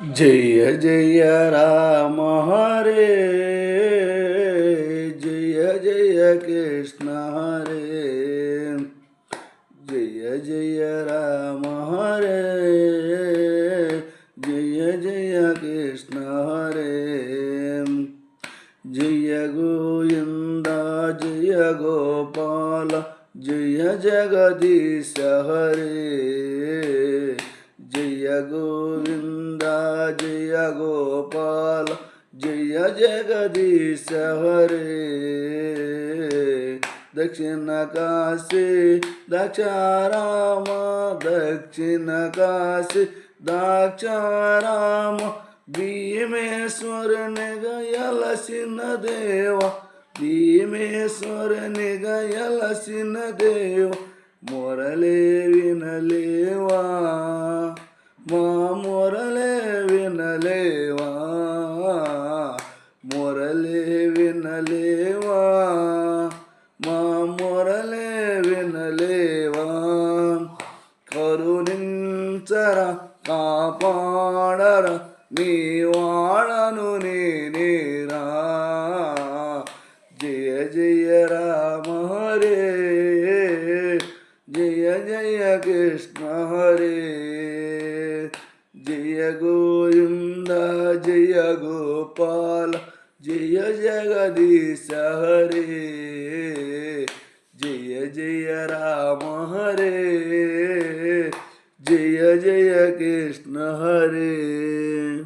जय जय राम हरे, जय जय कृष्ण हरे। जय जय राम हरे, जय जय कृष्ण हरे। जय गोविंद जय गोपाल, जय जगदीश हरे। जय गोविंद जय गोपाल, जय जगदीश हरे। दक्षिण काशी दक्षाराम, दक्षिण काशी दाक्षाराम, भीमेश्वर निगयलसिन देव, भीमेश्वर निगयलसिन देव। मोरले विनलेवा मा, मोरले विनलेवा, मोरले विनलेवा మా మొరలే వినలేవా। కరుణించర కాపాడర నీ వాడను నేనేరా। జయ జయ రామ హరే, జయ జయ కృష్ణ హరే। జయ గోవింద జయ గోపాల, जय जगदीश हरे। जय जय राम हरे, जय जय कृष्ण हरे।